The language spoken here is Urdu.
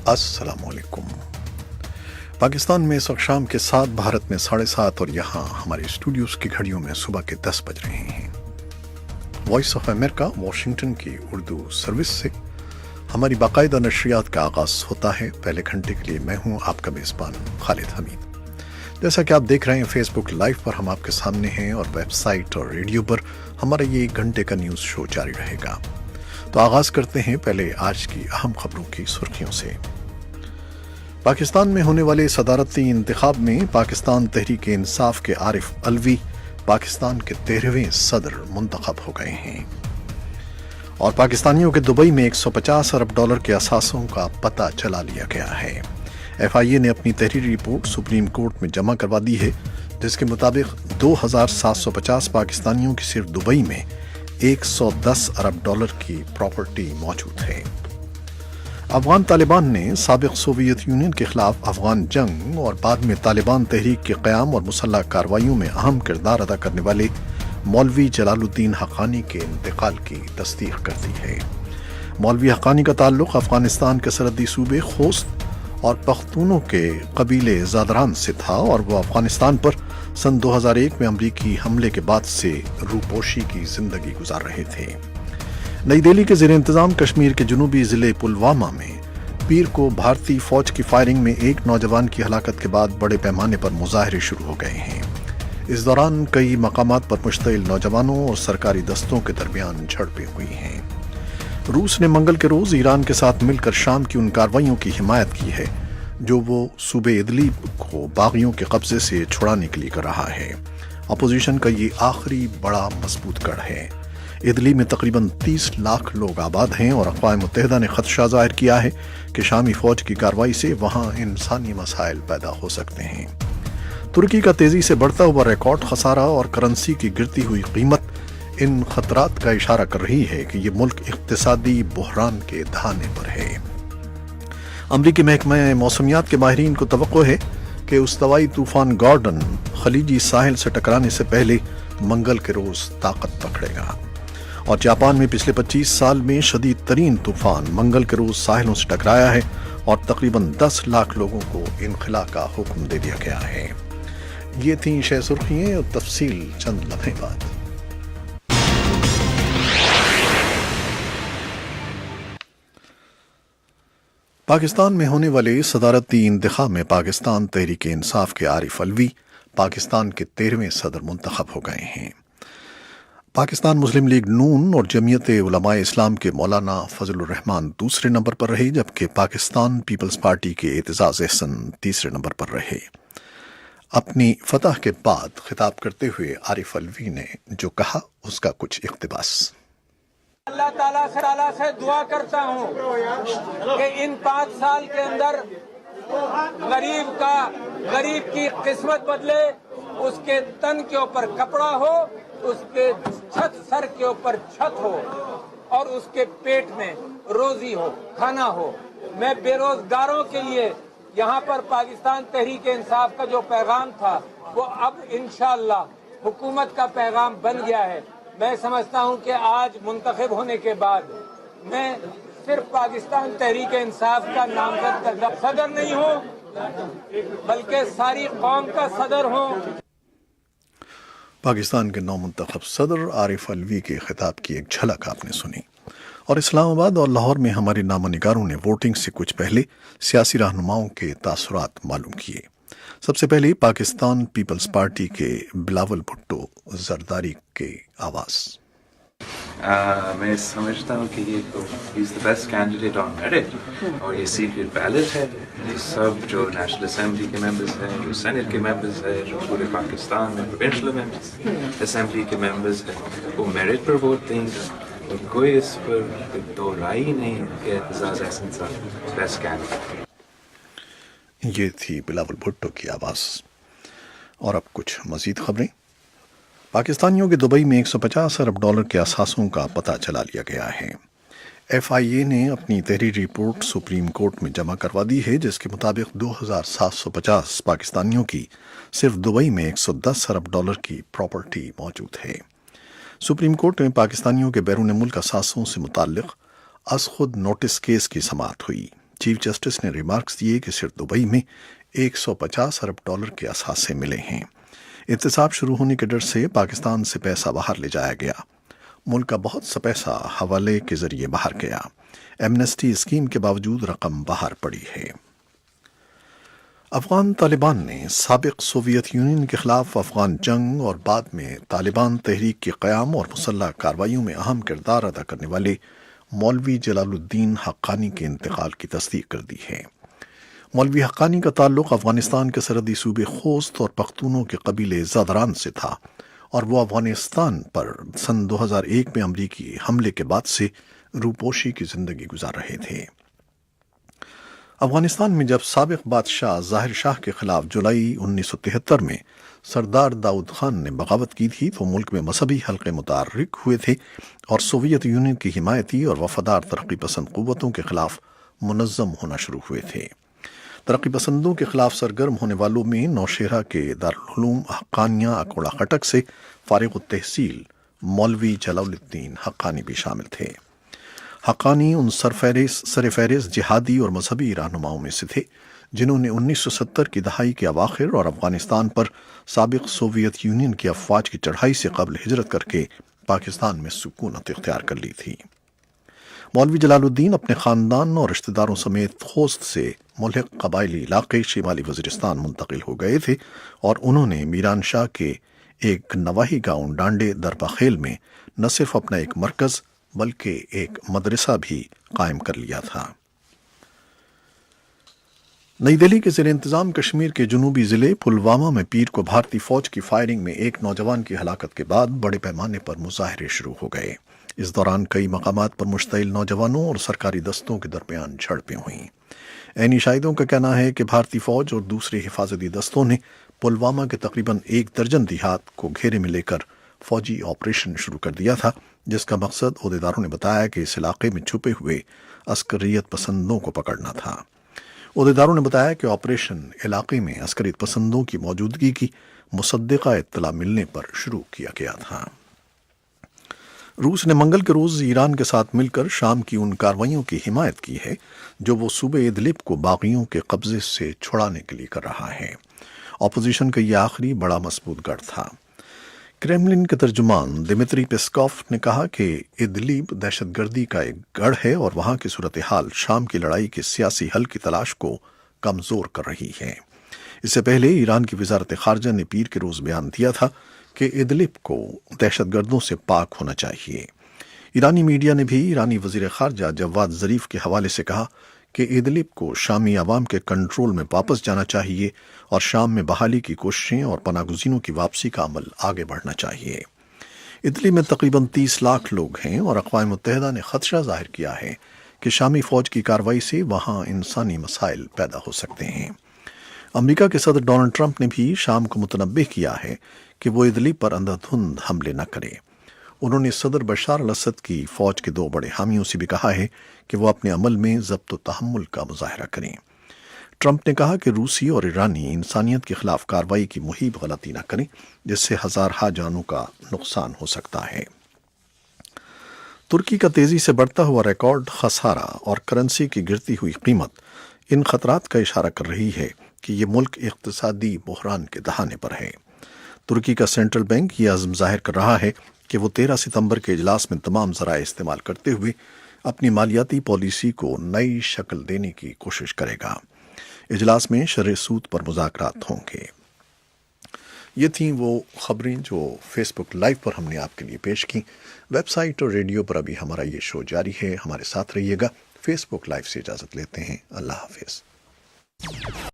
السلام علیکم۔ پاکستان میں اس وقت شام کے 7، بھارت میں 7:30 اور یہاں ہمارے اسٹوڈیوز کی گھڑیوں میں صبح کے 10 بج رہے ہیں۔ وائس آف امریکہ واشنگٹن کی اردو سروس سے ہماری باقاعدہ نشریات کا آغاز ہوتا ہے۔ پہلے گھنٹے کے لیے میں ہوں آپ کا میزبان خالد حمید۔ جیسا کہ آپ دیکھ رہے ہیں فیس بک لائیو پر ہم آپ کے سامنے ہیں، اور ویب سائٹ اور ریڈیو پر ہمارا یہ 1 گھنٹے کا نیوز شو جاری رہے گا۔ تو آغاز کرتے ہیں پہلے آج کی اہم خبروں کی سرخیوں سے۔ پاکستان میں ہونے والے صدارتی انتخاب میں پاکستان تحریک انصاف کے عارف علوی پاکستان کے 13ویں صدر منتخب ہو گئے ہیں، اور پاکستانیوں کے دبئی میں $150 ارب کے اثاثوں کا پتہ چلا لیا گیا ہے۔ FIA نے اپنی تحریری رپورٹ سپریم کورٹ میں جمع کروا دی ہے، جس کے مطابق 2750 پاکستانیوں کی صرف دبئی میں $110 ارب کی پراپرٹی موجود ہے۔ افغان طالبان نے سابق سوویت یونین کے خلاف افغان جنگ اور بعد میں طالبان تحریک کے قیام اور مسلح کارروائیوں میں اہم کردار ادا کرنے والے مولوی جلال الدین حقانی کے انتقال کی تصدیق کر دی ہے۔ مولوی حقانی کا تعلق افغانستان کے سرحدی صوبے خوست اور پختونوں کے قبیلے زادران سے تھا، اور وہ افغانستان پر سن 2001 میں امریکی حملے کے بعد سے روپوشی کی زندگی گزار رہے تھے۔ نئی دہلی کے زیر انتظام کشمیر کے جنوبی ضلع پلوامہ میں پیر کو بھارتی فوج کی فائرنگ میں ایک نوجوان کی ہلاکت کے بعد بڑے پیمانے پر مظاہرے شروع ہو گئے ہیں۔ اس دوران کئی مقامات پر مشتعل نوجوانوں اور سرکاری دستوں کے درمیان جھڑپیں ہوئی ہیں۔ روس نے منگل کے روز ایران کے ساتھ مل کر شام کی ان کارروائیوں کی حمایت کی ہے جو وہ صوبے ادلیب کو باغیوں کے قبضے سے چھڑانے کے لیے کر رہا ہے۔ اپوزیشن کا یہ آخری بڑا مضبوط گڑھ ہے۔ ادلیب میں تقریباً 30 لاکھ لوگ آباد ہیں، اور اقوام متحدہ نے خدشہ ظاہر کیا ہے کہ شامی فوج کی کارروائی سے وہاں انسانی مسائل پیدا ہو سکتے ہیں۔ ترکی کا تیزی سے بڑھتا ہوا ریکارڈ خسارہ اور کرنسی کی گرتی ہوئی قیمت ان خطرات کا اشارہ کر رہی ہے کہ یہ ملک اقتصادی بحران کے دہانے پر ہے۔ امریکی محکمہ موسمیات کے ماہرین کو توقع ہے کہ استوائی طوفان گارڈن خلیجی ساحل سے ٹکرانے سے پہلے منگل کے روز طاقت پکڑے گا، اور جاپان میں پچھلے 25 سال میں شدید ترین طوفان منگل کے روز ساحلوں سے ٹکرایا ہے، اور تقریباً 10 لاکھ لوگوں کو انخلاء کا حکم دے دیا گیا ہے۔ یہ تھیں شہ سرخیاں، اور تفصیل چند لمحے بعد۔ پاکستان میں ہونے والے صدارتی انتخاب میں پاکستان تحریک انصاف کے عارف علوی پاکستان کے 13ویں صدر منتخب ہو گئے ہیں۔ پاکستان مسلم لیگ نون اور جمعیت علماء اسلام کے مولانا فضل الرحمان دوسرے نمبر پر رہے، جبکہ پاکستان پیپلز پارٹی کے اعتزاز احسن تیسرے نمبر پر رہے۔ اپنی فتح کے بعد خطاب کرتے ہوئے عارف علوی نے جو کہا اس کا کچھ اقتباس۔ اللہ تعالیٰ سے دعا کرتا ہوں کہ ان 5 سال کے اندر غریب کی قسمت بدلے، اس کے تن کے اوپر کپڑا ہو، اس کے سر کے اوپر چھت ہو، اور اس کے پیٹ میں روزی ہو، کھانا ہو۔ میں بے روزگاروں کے لیے یہاں پر پاکستان تحریک انصاف کا جو پیغام تھا وہ اب انشاءاللہ حکومت کا پیغام بن گیا ہے۔ میں سمجھتا ہوں کہ آج منتخب ہونے کے بعد میں صرف پاکستان تحریک انصاف کا نامزد صدر نہیں ہوں، بلکہ ساری قوم کا صدر ہوں۔ پاکستان کے نو منتخب صدر عارف علوی کے خطاب کی ایک جھلک آپ نے سنی، اور اسلام آباد اور لاہور میں ہمارے نامہ نگاروں نے ووٹنگ سے کچھ پہلے سیاسی رہنماؤں کے تاثرات معلوم کیے۔ سب سے پہلے پاکستان پیپلز پارٹی کے بلاول بھٹو زرداری کے آواز۔ میں سمجھتا ہوں کہ یہ تو is the best candidate on merit, اور یہ سیکرٹ بیلٹ ہے۔ سب جو نیشنل اسمبلی کے ممبرز ہیں، جو سینٹ کے ممبرز ہیں، جو پورے پاکستان میں پروونشل اسمبلی کے ممبرز ہیں، وہ میرٹ پر ووٹ دیں گے، اور کوئی اس پر دو رائے ہی نہیں کہ اعتزاز احسن صاحب بیسٹ کینڈیڈیٹ۔ یہ تھی بلاول بھٹو کی آواز۔ اور اب کچھ مزید خبریں۔ پاکستانیوں کے دبئی میں $150 ارب کے اثاثوں کا پتہ چلا لیا گیا ہے۔ FIA نے اپنی تحریری رپورٹ سپریم کورٹ میں جمع کروا دی ہے، جس کے مطابق 2750 پاکستانیوں کی صرف دبئی میں $110 ارب کی پراپرٹی موجود ہے۔ سپریم کورٹ میں پاکستانیوں کے بیرون ملک اثاثوں سے متعلق از خود نوٹس کیس کی سماعت ہوئی۔ چیف جسٹس نے ریمارکس دیے کہ صرف دبئی میں $150 ارب کے اثاثے ملے ہیں۔ احتساب شروع ہونے کے ڈر سے پاکستان سے پیسہ باہر لے جایا گیا۔ ملک کا بہت سا پیسہ حوالے کے ذریعے باہر گیا۔ ایمنسٹی اسکیم کے باوجود رقم باہر پڑی ہے۔ افغان طالبان نے سابق سوویت یونین کے خلاف افغان جنگ اور بعد میں طالبان تحریک کے قیام اور مسلح کارروائیوں میں اہم کردار ادا کرنے والے مولوی جلال الدین حقانی کے انتقال کی تصدیق کر دی ہے۔ مولوی حقانی کا تعلق افغانستان کے سرحدی صوبے خوست اور پختونوں کے قبیلے زادران سے تھا اور وہ افغانستان پر سن 2001 میں امریکی حملے کے بعد سے روپوشی کی زندگی گزار رہے تھے۔ افغانستان میں جب سابق بادشاہ ظاہر شاہ کے خلاف جولائی 1973 میں سردار داؤد خان نے بغاوت کی تھی تو ملک میں مذہبی حلقے متحرک ہوئے تھے اور سوویت یونین کی حمایتی اور وفادار ترقی پسند قوتوں کے خلاف منظم ہونا شروع ہوئے تھے۔ ترقی پسندوں کے خلاف سرگرم ہونے والوں میں نوشہرہ کے دارالعلوم حقانیہ اکوڑا خٹک سے فارغ التحصیل مولوی جلال الدین حقانی بھی شامل تھے۔ حقانی ان سرفہرست جہادی اور مذہبی رہنماؤں میں سے تھے جنہوں نے 1970 کی دہائی کے اواخر اور افغانستان پر سابق سوویت یونین کی افواج کی چڑھائی سے قبل ہجرت کر کے پاکستان میں سکونت اختیار کر لی تھی۔ مولوی جلال الدین اپنے خاندان اور رشتہ داروں سمیت خوست سے ملحق قبائلی علاقے شمالی وزیرستان منتقل ہو گئے تھے اور انہوں نے میران شاہ کے ایک نواحی گاؤں ڈانڈے درباخیل میں نہ صرف اپنا ایک مرکز بلکہ ایک مدرسہ بھی قائم کر لیا تھا۔ نئی دہلی کے زیر انتظام کشمیر کے جنوبی ضلع پلوامہ میں پیر کو بھارتی فوج کی فائرنگ میں ایک نوجوان کی ہلاکت کے بعد بڑے پیمانے پر مظاہرے شروع ہو گئے۔ اس دوران کئی مقامات پر مشتعل نوجوانوں اور سرکاری دستوں کے درمیان جھڑپیں ہوئیں۔ عینی شاہدوں کا کہنا ہے کہ بھارتی فوج اور دوسرے حفاظتی دستوں نے پلوامہ کے تقریباً 1 درجن دیہات کو گھیرے میں لے کر فوجی آپریشن شروع کر دیا تھا، جس کا مقصد عہدیداروں نے بتایا کہ اس علاقے میں چھپے ہوئے عسکریت پسندوں کو پکڑنا تھا۔ عہدیداروں نے بتایا کہ آپریشن علاقے میں عسکریت پسندوں کی موجودگی کی مصدقہ اطلاع ملنے پر شروع کیا گیا تھا۔ روس نے منگل کے روز ایران کے ساتھ مل کر شام کی ان کارروائیوں کی حمایت کی ہے جو وہ صوبے ادلب کو باغیوں کے قبضے سے چھڑانے کے لیے کر رہا ہے۔ اپوزیشن کا یہ آخری بڑا مضبوط گڑھ تھا۔ کریملن کے ترجمان دمیتری پیسکوف نے کہا کہ ادلب دہشت گردی کا ایک گڑھ ہے اور وہاں کی صورتحال شام کی لڑائی کے سیاسی حل کی تلاش کو کمزور کر رہی ہے۔ اس سے پہلے ایران کی وزارت خارجہ نے پیر کے روز بیان دیا تھا کہ ادلب کو دہشت گردوں سے پاک ہونا چاہیے۔ ایرانی میڈیا نے بھی ایرانی وزیر خارجہ جواد ظریف کے حوالے سے کہا کہ ادلب کو شامی عوام کے کنٹرول میں واپس جانا چاہیے اور شام میں بحالی کی کوششیں اور پناہ گزینوں کی واپسی کا عمل آگے بڑھنا چاہیے۔ ادلب میں تقریباً 30 لاکھ لوگ ہیں اور اقوام متحدہ نے خدشہ ظاہر کیا ہے کہ شامی فوج کی کارروائی سے وہاں انسانی مسائل پیدا ہو سکتے ہیں۔ امریکہ کے صدر ڈونلڈ ٹرمپ نے بھی شام کو متنبہ کیا ہے کہ وہ ادلب پر اندھا دھند حملے نہ کرے۔ انہوں نے صدر بشار الاسد کی فوج کے 2 بڑے حامیوں سے بھی کہا ہے کہ وہ اپنے عمل میں ضبط و تحمل کا مظاہرہ کریں۔ ٹرمپ نے کہا کہ روسی اور ایرانی انسانیت کے خلاف کارروائی کی مہیب غلطی نہ کریں جس سے ہزارہا جانوں کا نقصان ہو سکتا ہے۔ ترکی کا تیزی سے بڑھتا ہوا ریکارڈ خسارہ اور کرنسی کی گرتی ہوئی قیمت ان خطرات کا اشارہ کر رہی ہے کہ یہ ملک اقتصادی بحران کے دہانے پر ہے۔ ترکی کا سینٹرل بینک یہ عزم ظاہر کر رہا ہے کہ وہ 13 ستمبر کے اجلاس میں تمام ذرائع استعمال کرتے ہوئے اپنی مالیاتی پالیسی کو نئی شکل دینے کی کوشش کرے گا۔ اجلاس میں شرح سود پر مذاکرات ہوں گے۔ یہ تھیں وہ خبریں جو فیس بک لائیو پر ہم نے آپ کے لیے پیش کی۔ ویب سائٹ اور ریڈیو پر ابھی ہمارا یہ شو جاری ہے، ہمارے ساتھ رہیے گا۔ فیس بک لائیو سے اجازت لیتے ہیں، اللہ حافظ۔